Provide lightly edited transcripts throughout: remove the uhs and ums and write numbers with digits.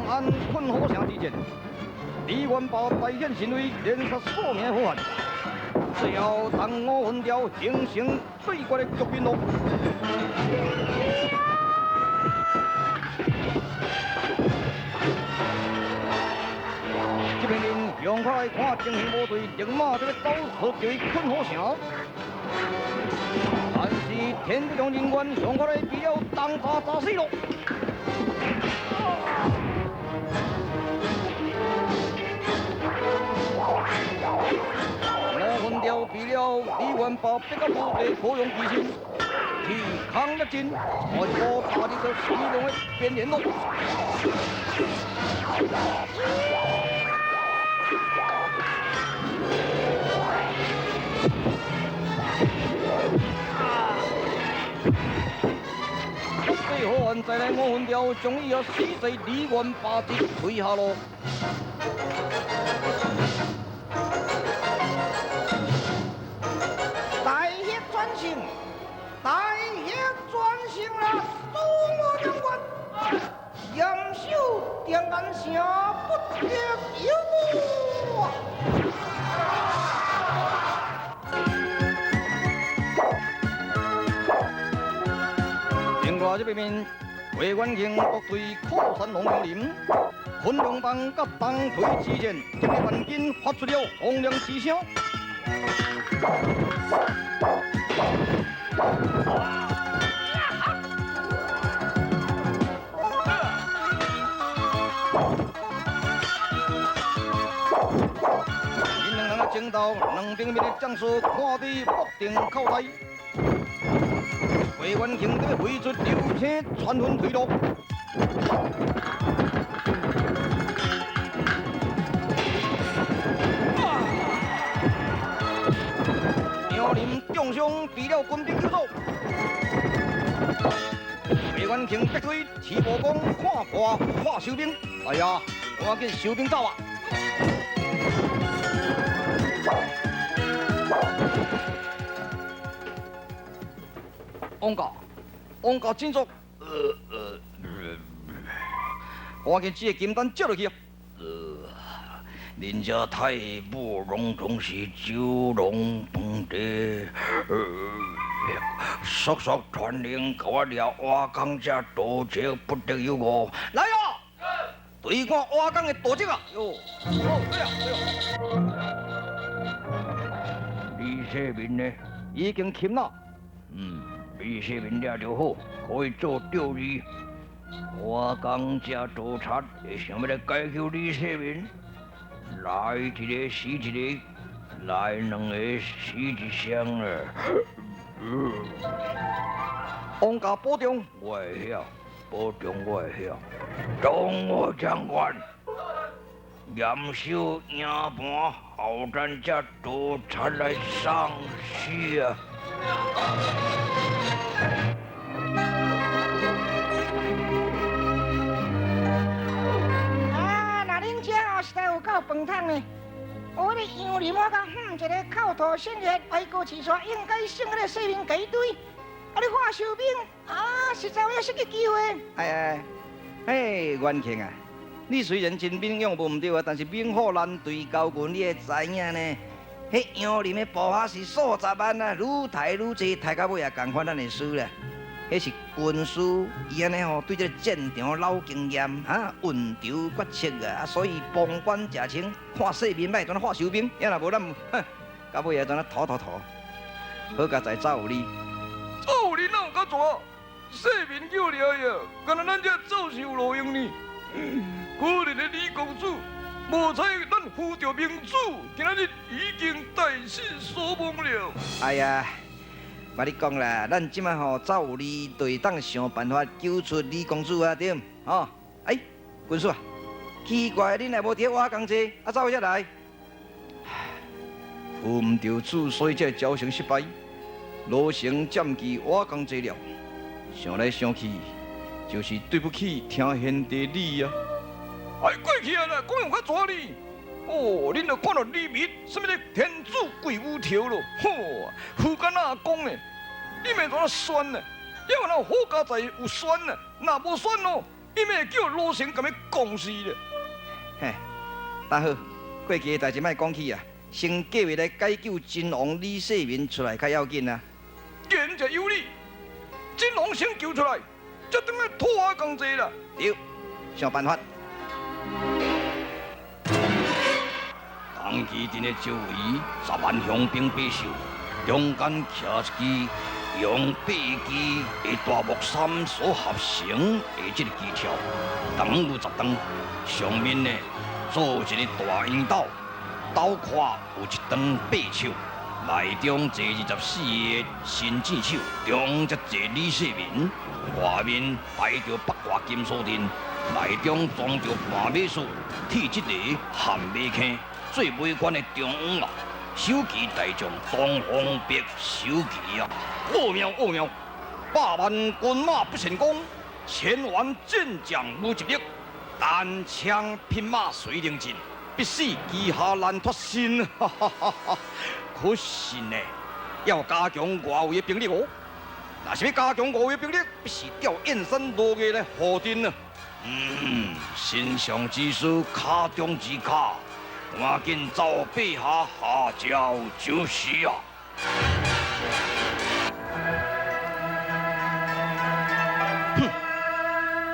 安困火城之间，李元宝再现神威，连杀数名好汉。只要当我分掉形成对决的局面咯。这边人用快来看情形无对，立马就要走出这位困火城。但是天地中人员用快来比了当炸死咯。我分掉比了李元宝逼到部队可用其心，去抗日军，我大力就使用的边缘咯。最后再来我分掉，终于要死在李元宝的麾下咯。大业专行了，苏我将军，严守定安城，不得有误。另外这边面，魏元庆部队靠山龙阳林，昆仑帮甲东退之前，这个援军发出了洪亮之声。因两个征到两边面的将士看在目定口呆，魏元庆得挥出流星传魂退路。苗林重伤被了军兵救走，魏元庆逼退提武功看破化收兵。哎呀，赶紧收兵走啊！王家真作，赶紧这个金丹接落去啊！人家太不隆重是九龙饭店，速速传令给我了瓦岗这多谢不得有我。来啊！对看瓦岗的多谢啊！哟，对啊。李世民呢？已经擒了。李世民了就好，可以做调理。瓦岗这督察会想要来解救李世民？来一个死一个，来两个死一双啊！王家保重，我会晓，保重我会晓。中我将官，严守营盘，后战这督察来上书啊！实在有够饭桶呢！我的杨林我讲，一个口吐鲜血、歪歌持刷，应该胜那个世民给对。啊，你化收兵啊，实在有失去机会。元庆啊，你虽然真兵勇无唔对啊，但是兵祸难对高军，你会知影呢？迄杨林的部下是数十万啊，愈抬愈济，抬到尾也共款咱的输啦。迄是军师，伊安尼吼对这个战场老经验，运筹决策啊，所以旁观者清，看世民歹怎化收兵，要若无咱，到尾也怎拖。好佳在早有你，早有你哪有甲蛇？世民叫了呀，敢若咱这走是有路用呢？可怜的李公主，无采咱扶着明主，今仔日已经大失所望了。哎呀！我你讲啦，咱即摆吼早有你，就会当想办法救出李公主啊，对唔？吼，军师啊，奇怪，恁也无伫瓦岗坐，怎会才来？扶唔着主，所以才招生失败，罗成占据瓦岗坐了。想来想去，就是对不起听贤弟你啊！过去啊啦，讲用较蛇呢。哦，恁著看到里面什么个天子贵乌条咯，副干那讲呢？你咪怎啊选呢？因为那好家在有选呢，那无选咯，伊咪叫罗成甲咪讲死咧。嘿，大好，过去的代志莫讲起啊，先计划来解救真王李世民出来较要紧啊。言者有理，真王先救出来，这等于拖下工作啦。对，想办法。当基镇的周围10万乡兵百姓，中间徛一支用八支的大木杉所合成的这个枝条，长有10丈，上面呢做一个大圆斗，斗宽有1长8尺，内中坐24个新箭手，中则坐李世民，外面摆着八卦金锁阵，内中装着半马术，替这个汉马坑。最尾关的中央啊，首旗大将东方白首旗啊，奥妙奥妙，8万军马不成功，1000万战将无一力，单枪匹马随灵阵，必死旗下难脱身，哈哈哈哈！可惜呢，要加强外围的兵力哦。若是要加强外围的兵力，必须调燕山落叶来护阵啊。心上之事，卡中之卡。赶紧找陛下下诏就是啊！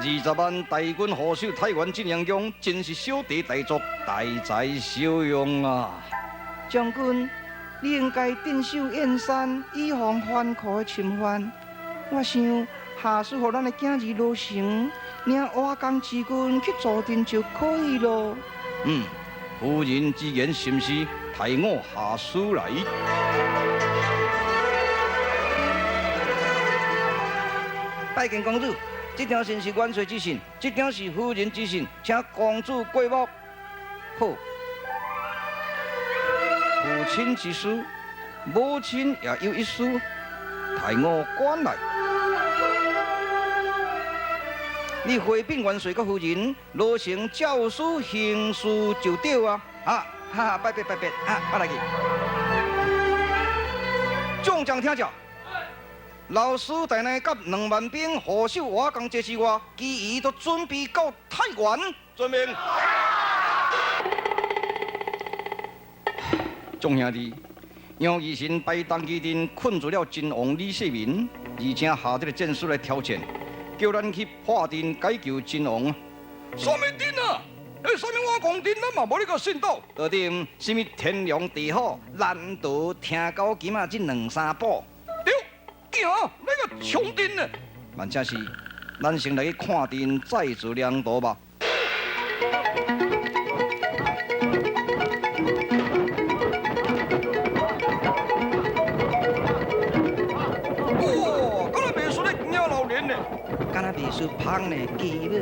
20万大军护守太原晋阳宫，真是小弟大作，大材小用啊！将军，你应该镇守燕山，以防反寇的侵犯。我想下属予咱的囝儿罗成，领瓦岗之军去助阵就可以了。夫人之言甚是，替我下书来。拜见公主。 这条信是元帅之信，这条是夫人之信，请公主过目。好，父亲之书，母亲也有一书，替我管来。你回禀元帅和夫人，罗成教书行事就对啊！哈，拜别，我来去。众将听教。 老师带来甲2万兵护守瓦岗这之外，其余都准备到太原。遵命。众兄弟，杨义信拜当基镇困住了真王李世民，而且下这个战书来挑战，叫咱去破阵解救真王。什么阵啊？什么瓦岗阵，咱嘛无你个信道。到底什么天良地好，难得听到今仔这2、3步。 行，那个冲阵呢？万正是，咱先来去看阵，再做量度吧。哇，敢若袂输咧鸟老年呢？敢若袂输芳呢，基了。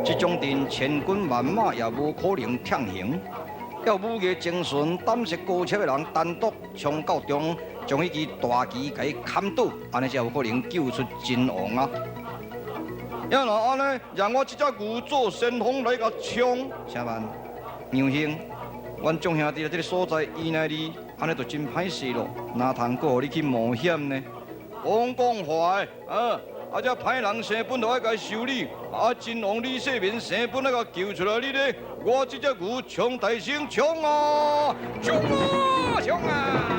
这种阵千军万马也无可能挺行，要武艺精纯、胆识高超的人单独冲到中。 将迄支大旗给砍倒，安尼才有可能救出真王啊！要若安尼，让我这只牛做先锋来甲冲。请问，杨兄，阮众兄弟在这个所在以内里，安尼就真歹势咯，哪通搁互你去冒险呢？讲话的，这歹人生本就爱甲修理，真王李世民生本爱甲救出来你咧，我这只牛冲大声冲啊！冲啊！冲啊！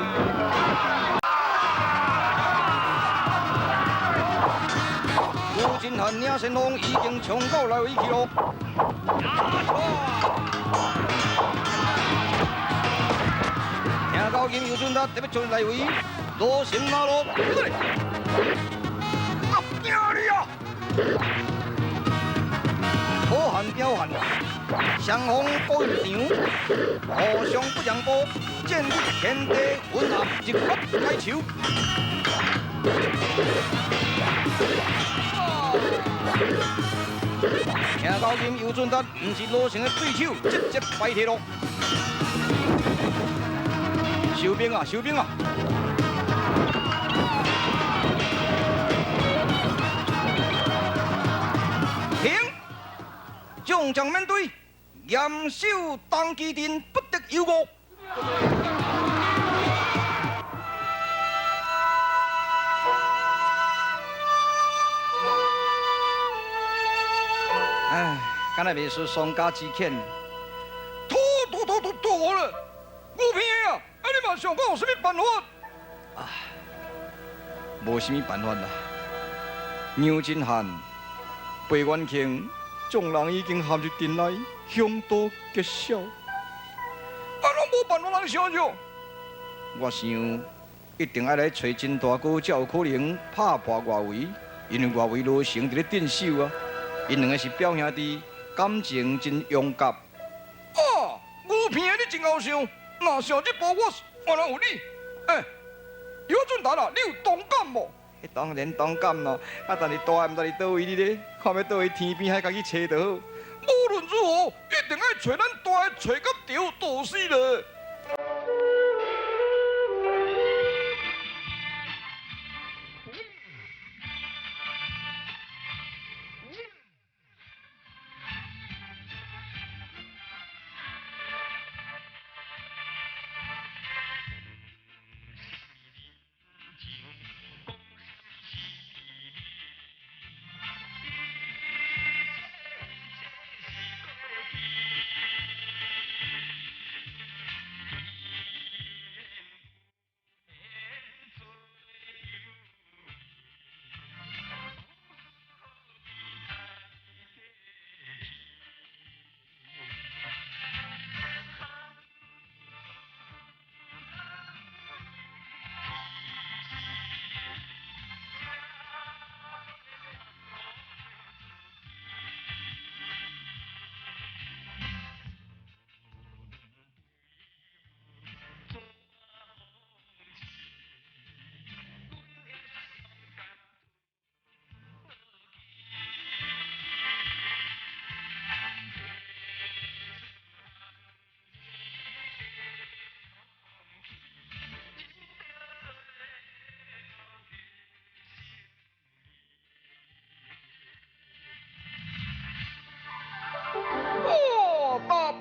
吴金汉领先锋已经冲到内围去咯。听到金有准达特别冲内围，罗成马路。你啊！好汉彪悍，双方各一场，互相不让步，建立天地混合，一发解球。 听到金有准达不是罗成的对手，直接败退咯。收兵啊！收兵啊！停！众将面对，严守当基镇，不得有误。 将唉，敢若袂输丧家之犬。妥了，吴平爷啊，你嘛想讲有啥物办法？无啥物办法啦。杨真汉、白元庆，众人已经陷入阵内，凶多吉少。拢无办法通想象。我想一定要来找真大哥，才有可能拍破外围，因为外围罗成伫咧镇守啊。因两个是表兄弟，感情真勇敢。吴平爷你真好想，若想这步我原来有你。姚俊达啊，你有同感无？当然同感咯，但是大汉毋知伫倒位哩咧，看要倒去天边海家去找就好。无论如何，一定要找咱大个找到着，倒死了。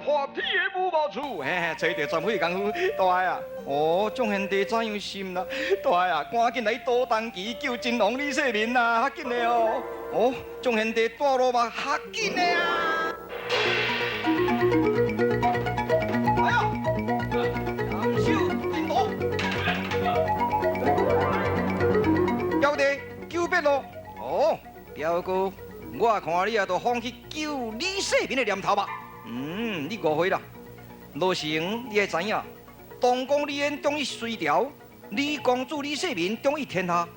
破天的武毛厝，找到全会功夫，大海啊！哦，众兄弟怎样心啦？大海啊，赶紧来倒当旗救真王李世民啊！较紧的哦！哦，众兄弟带路吧，较紧的啊！哎呦，杨秀领导，表弟救别咯！哦，表哥，我看你也都放弃救李世民的念头吧。你误会啦！罗成，你会知影，东宫李渊忠义隋朝，李公主李世民忠义天下，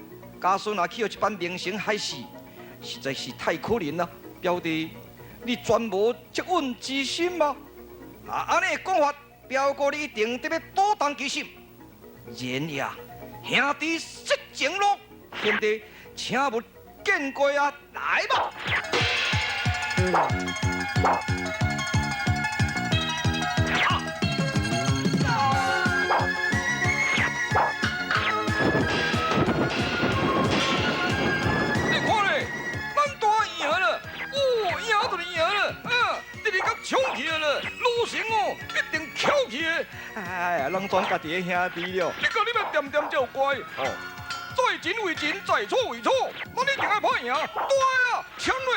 家孙也去互一般明星害死，实在是太可怜啦！表弟，你全无积怨之心吗？安尼讲法，表哥你一定得要倒当其心。然呀，兄弟失情咯，兄弟，请勿见过啊，来吧！抢去了，罗成哦，一定翘去的。哎呀，拢全家己的兄弟了。你讲你要点点才有乖哦。在前为前，在错为错，咱一定要拍赢。对啊，抢落！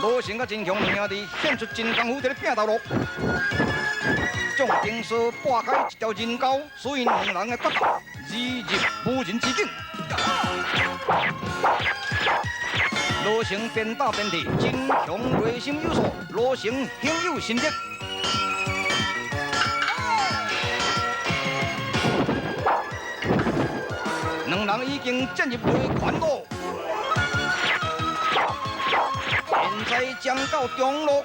罗成甲真强两兄弟显出真功夫在咧拼头路，将定数拨开一条人沟，所以两人的决斗日入无人之境。罗成边打边提，真强内心有数，罗成胸有成竹。两人已经进入内圈路，现在将到中路。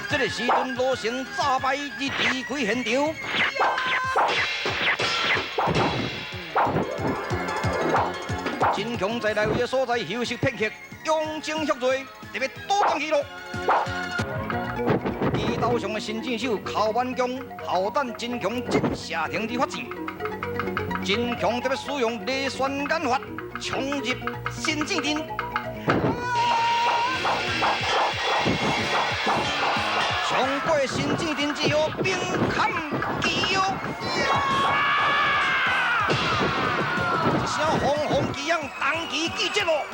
这个时阵，罗成诈败已离开现场。真强在内位的所在休息片刻，用情蓄锐，特别倒当去咯。地道上的新箭手靠弯弓，炮弹真强真下停止发射。真强特别使用雷旋眼法，冲入新箭阵。冲过新箭阵之后，兵砍旗哦。声轰轰激扬，当期记节咯。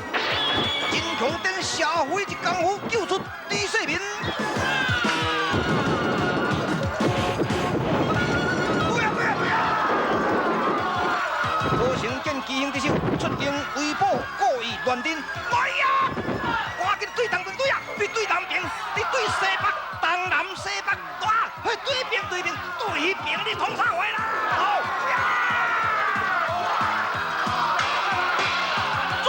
真强顶社会一功夫，救出李世民。罗成见奇形之手，出兵围捕，故意乱阵。来呀！赶紧对东边对啊，你对南边，你对西北，东南西北，哇！对边，你通啥话啦？好呀！总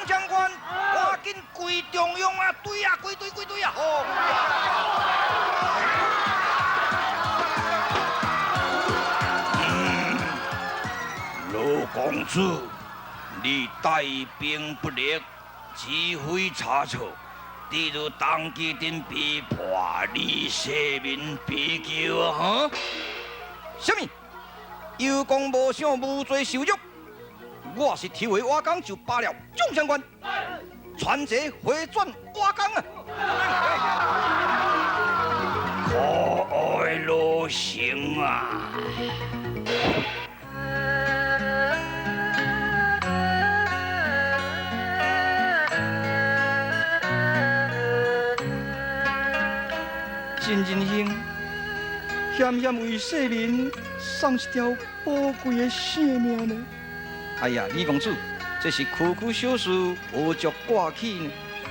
将官，赶紧跪中央啊！对啊，跪对啊！好。老公主，你带兵不力，指挥差错，你就当机顶逼迫李世民逼救啊！哈？什么？有功无赏，无罪受辱。我是挑回瓦岗就罢了，总将官，传这回转瓦岗啊！可爱罗成啊！真人兄，险险为世民送一条宝贵的性命呢！哎呀，李公主，这是区区小事，无足挂起呢。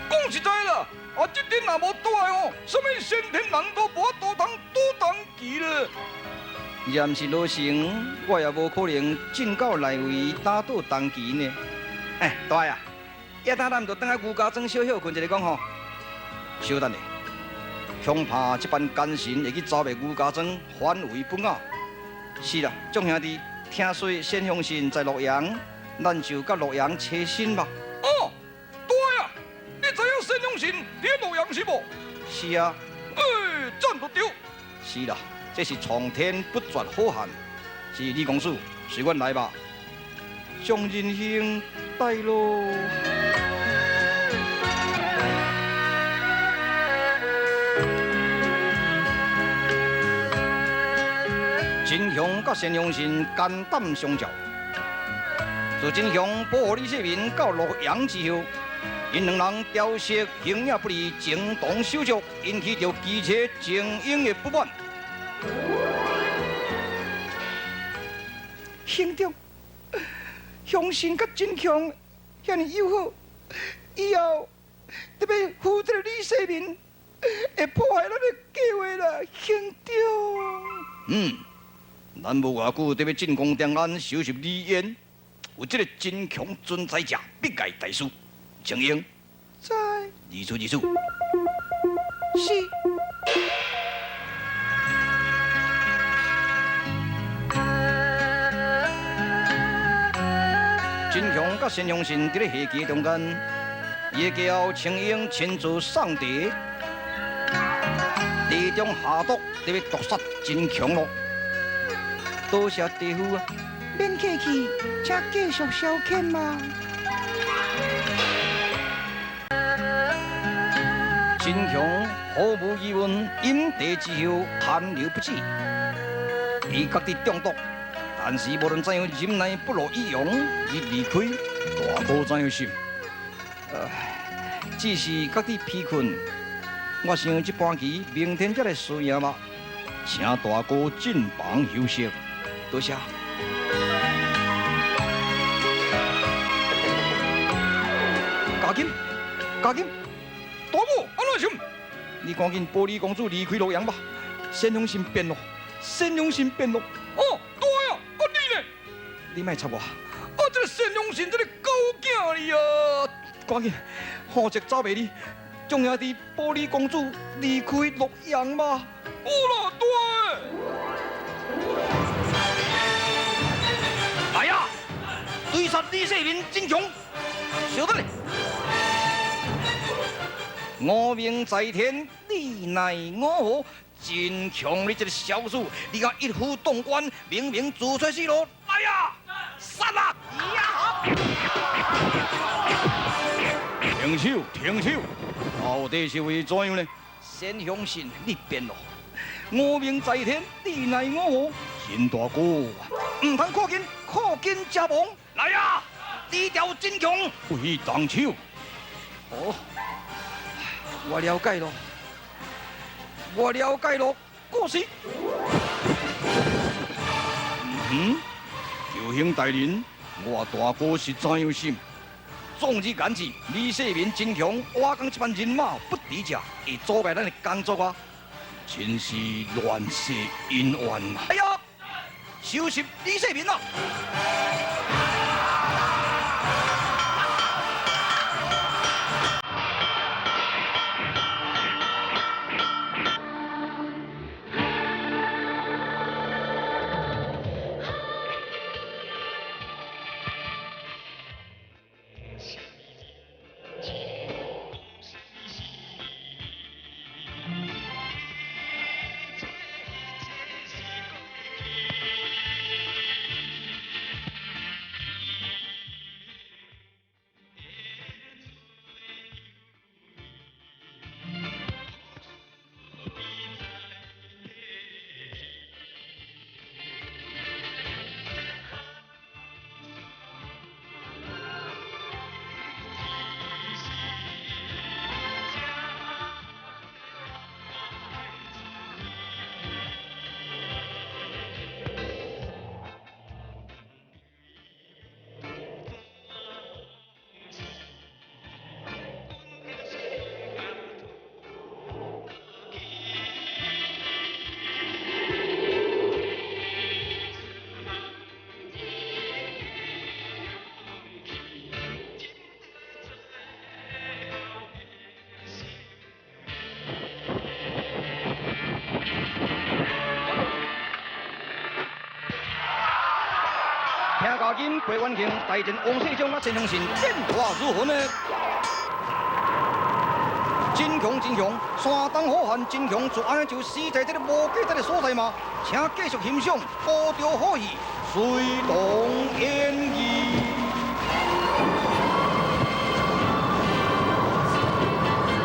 讲实在啦，这阵若无带哦，什么先天人都无多当期了。要毋是罗成，我也无可能进到内围打倒当期呢。哎，大啊，一等咱就等下牛家庄小休困一下讲吼。稍等下。恐怕这般奸臣会去招灭牛家庄，反为不雅。是啦，众兄弟，听说先锋信在洛阳，咱就到洛阳切身吧。哦，对啊，你知影先勇信伫洛阳是无？是啊。赞不对。是啦，这是苍天不绝好汉。是李公主，随阮来吧。将人兄带路。真雄甲先勇信肝胆相照，自真雄保护李世民到洛阳之后，因两人雕饰形影不离，情同手足，引起着姬妾精英的不满。兄长，雄信甲真雄遐尼友好，以后特别负责李世民，会破坏咱的计划啦，兄长。咱无偌久，得要进宫长安，收拾李渊。有这个真强存在者，必该大事。请英，在。二处。是。真强甲先勇信伫咧下棋中间，伊会叫请英亲自上敌，地中下毒，得要毒杀真强咯。多谢地夫啊！免客气，请继续消遣嘛。真强毫无疑问，饮茶之后汗流不止，伊觉得中毒，但是无论怎样忍耐不落以容，伊离开大哥怎样心？只是觉得疲困。我想这盘棋明天才来输赢吧，请大哥进房休息。多谢。加紧，大哥，安怎想？你赶紧保李公主离开洛阳吧。先勇信变咯。哦，对啊，你呢？你莫插我。这个先勇信这个狗囝哩啊！赶紧，hộ籍走袂哩，众兄弟保李公主离开洛阳吧。有啦，对。来呀！对杀李世民真强，小得嘞！我命在天，你奈我何？真强！你这个小鼠，你敢一夫当关，明明自取死路！来呀！杀啊！呀！停手！到底是为怎样呢？先相信你变咯！我命在天，你奈我何？秦大哥，唔通靠近加盟！来呀！低调真强，非动手。哦，我了解咯，我了解咯，故事。救兄大人，我大哥是怎样心？纵日言之，李世民真强，我讲这班人马不敌者，会阻碍咱的工作啊！真是乱世姻缘啊！哎呀，收拾李世民啊！听家今郭元庆大战王世忠啊，陈형신变化如何呢？真强真强，山东好汉真强，就安尼就死在这个无计这个所在嘛，请继续欣赏高调好戏，水龙演义。